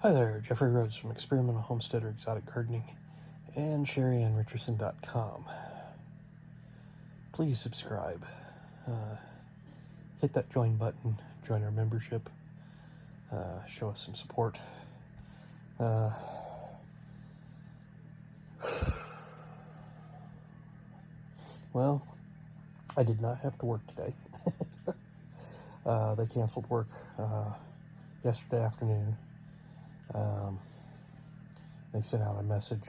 Hi there, Jeffrey Rhoades from Experimental Homesteader Exotic Gardening and Sheri and Richerson.com. Please subscribe. Hit that join button, join our membership, show us some support. Well, I did not have to work today. They canceled work yesterday afternoon. They sent out a message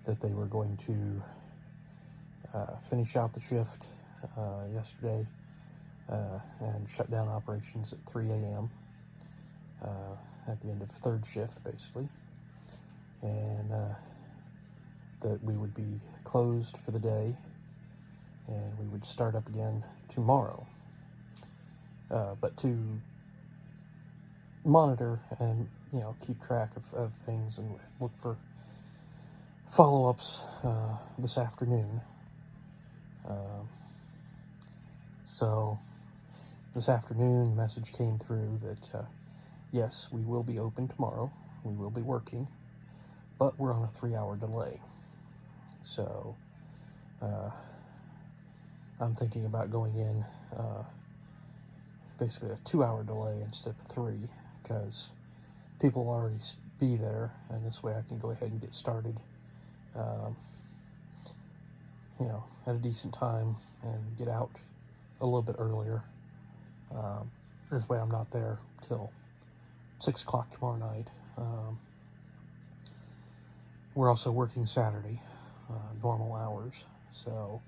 that they were going to finish out the shift yesterday and shut down operations at 3 a.m. At the end of third shift, basically, and that we would be closed for the day and we would start up again tomorrow. But to monitor and keep track of things and look for follow-ups this afternoon. So this afternoon, the message came through that yes, we will be open tomorrow, we will be working, but we're on a 3-hour delay. So I'm thinking about going in basically a 2-hour delay instead of 3, because people will already be there, and this way I can go ahead and get started at a decent time and get out a little bit earlier. This way I'm not there till 6 o'clock tomorrow night. We're also working Saturday, normal hours, so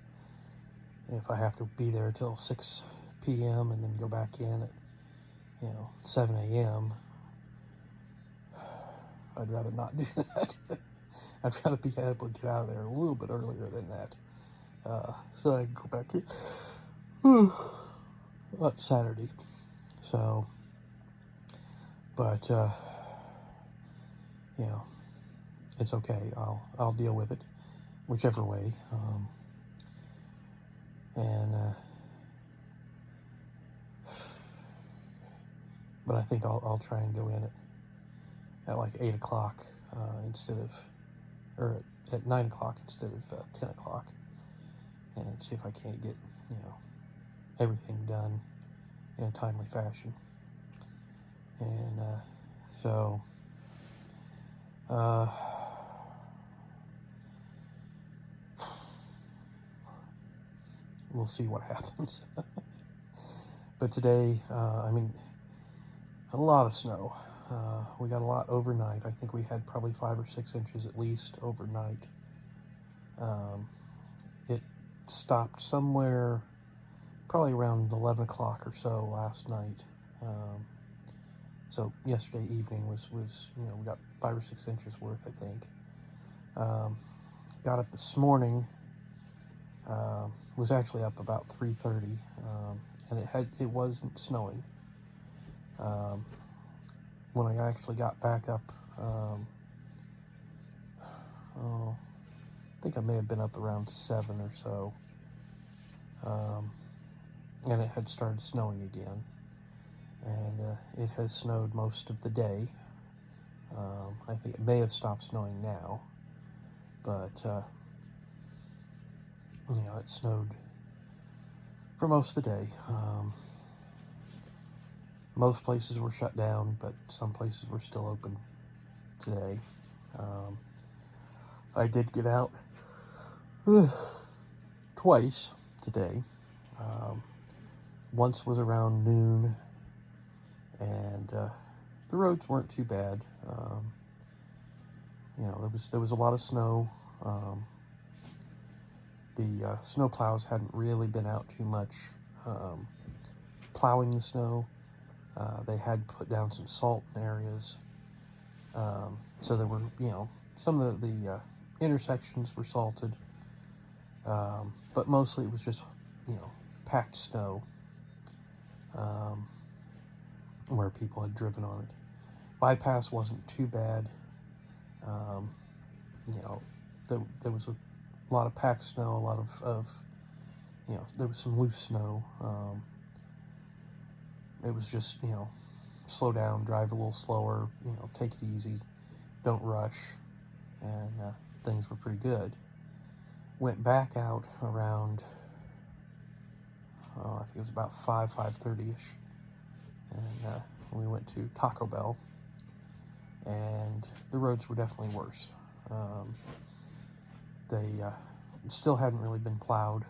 if I have to be there till 6 p.m. and then go back in at 7 a.m., I'd rather not do that. I'd rather be able to get out of there a little bit earlier than that, so I can go back in on Saturday. So, but it's okay. I'll deal with it, whichever way. But I think I'll try and go in at like 8 o'clock at 9 o'clock instead of 10 o'clock, and see if I can't get everything done in a timely fashion. And so we'll see what happens. But today, a lot of snow. We got a lot overnight. I think we had probably 5 or 6 inches at least overnight. It stopped somewhere probably around 11 o'clock or so last night. So yesterday evening was we got 5 or 6 inches worth, I think. Got up this morning. Was actually up about 3:30, and it wasn't snowing. When I actually got back up, I think I may have been up around 7 or so, and it had started snowing again, and it has snowed most of the day. I think it may have stopped snowing now, but it snowed for most of the day. Most places were shut down, but some places were still open today. I did get out twice today. Once was around noon, and the roads weren't too bad. There was a lot of snow. The snow plows hadn't really been out too much plowing the snow. They had put down some salt in areas. So there were, some of the intersections were salted. But mostly it was just, packed snow where people had driven on it. Bypass wasn't too bad. There was a lot of packed snow, a lot of there was some loose snow. It was just, slow down, drive a little slower, take it easy, don't rush, and things were pretty good. Went back out around, I think it was about 5:30ish, and we went to Taco Bell, and the roads were definitely worse. They still hadn't really been plowed.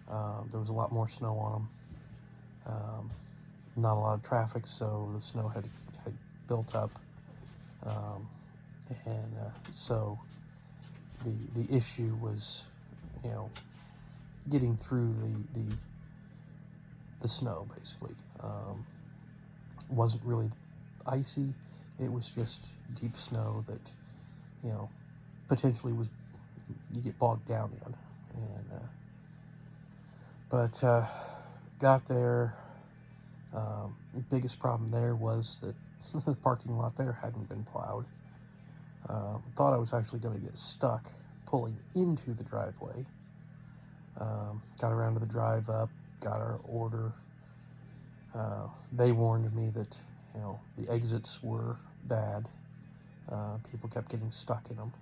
There was a lot more snow on them. Not a lot of traffic, so the snow had built up, and so the issue was, getting through the snow, basically. Wasn't really icy. It was just deep snow that, potentially you get bogged down in. And but got there. Biggest problem there was that the parking lot there hadn't been plowed. Thought I was actually going to get stuck pulling into the driveway. Got around to the drive up, got our order. They warned me that, the exits were bad. People kept getting stuck in them.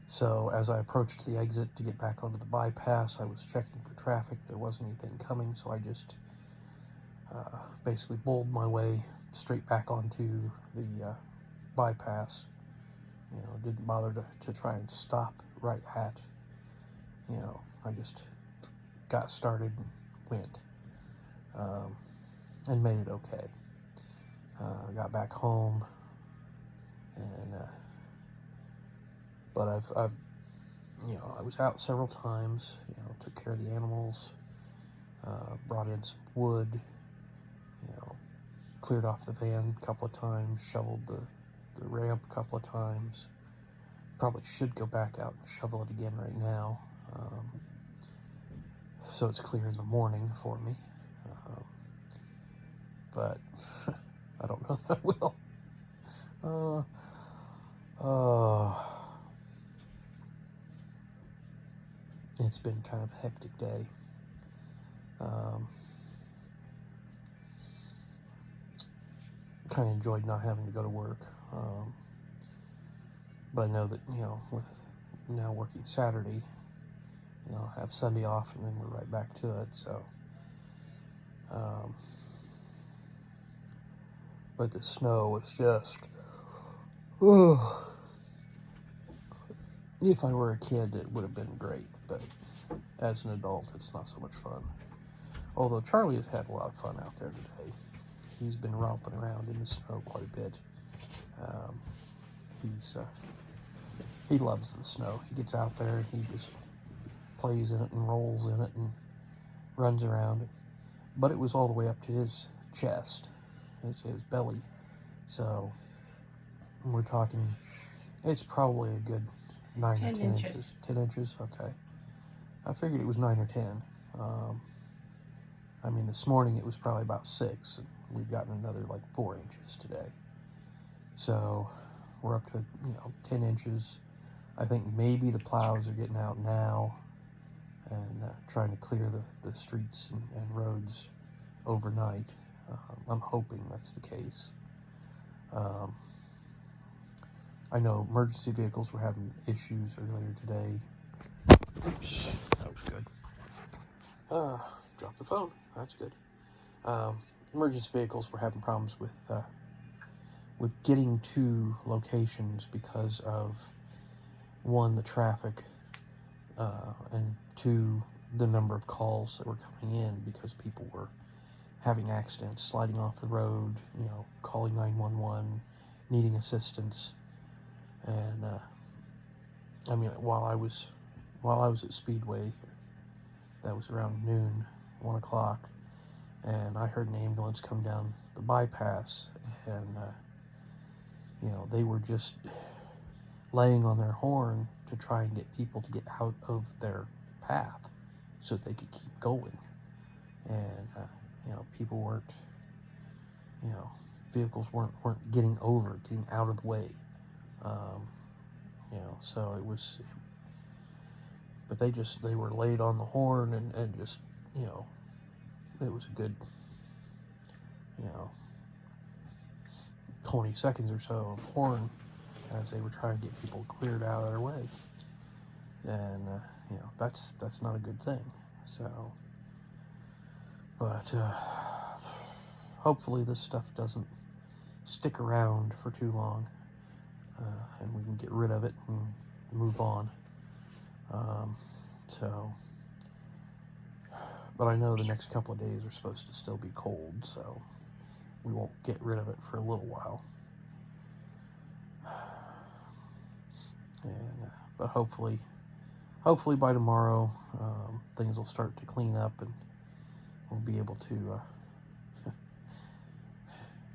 So as I approached the exit to get back onto the bypass, I was checking for traffic. There wasn't anything coming, so I just basically bowled my way straight back onto the bypass. Didn't bother to try and stop right at. I just got started and went, and made it okay. Got back home, and but I've I was out several times. Took care of the animals, brought in some wood, cleared off the van a couple of times, shoveled the ramp a couple of times. Probably should go back out and shovel it again right now, so it's clear in the morning for me. But I don't know that I will. It's been kind of a hectic day. Kind of enjoyed not having to go to work. But I know that, with now working Saturday, I'll have Sunday off and then we're right back to it, so. But the snow is just, if I were a kid, it would have been great, but as an adult, it's not so much fun. Although Charlie has had a lot of fun out there today. He's been romping around in the snow quite a bit. He loves the snow. He gets out there, he just plays in it and rolls in it and runs around. But it was all the way up to his chest, his belly. So we're talking, it's probably a good 9 or 10 inches. 10 inches? Okay. I figured it was 9 or 10. This morning it was probably about 6. And we've gotten another 4 inches today. So we're up to 10 inches. I think maybe the plows are getting out now and trying to clear the streets and roads overnight. I'm hoping that's the case. I know emergency vehicles were having issues earlier today. Oops, that was good. Dropped the phone. That's good. Emergency vehicles were having problems with getting to locations because of, 1, the traffic, and 2, the number of calls that were coming in because people were having accidents, sliding off the road, calling 911, needing assistance. And while I was at Speedway, that was around noon, 1 o'clock, and I heard an ambulance come down the bypass, and they were just laying on their horn to try and get people to get out of their path so that they could keep going. And people weren't, vehicles weren't getting out of the way. So it was, but they were laid on the horn and just, it was a good, 20 seconds or so of horn as they were trying to get people cleared out of their way. And, that's not a good thing. So, but hopefully this stuff doesn't stick around for too long, and we can get rid of it and move on. But I know the next couple of days are supposed to still be cold, so we won't get rid of it for a little while. And but hopefully by tomorrow, things will start to clean up and we'll be able to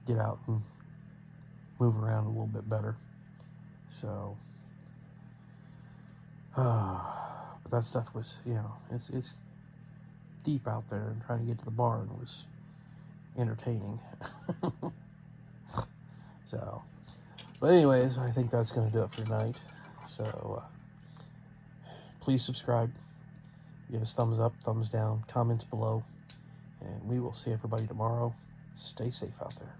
get out and move around a little bit better. So, but that stuff was, it's deep out there, and trying to get to the barn was entertaining. So, but anyways, I think that's going to do it for tonight. So, please subscribe, give us thumbs up, thumbs down, comments below, and we will see everybody tomorrow. Stay safe out there.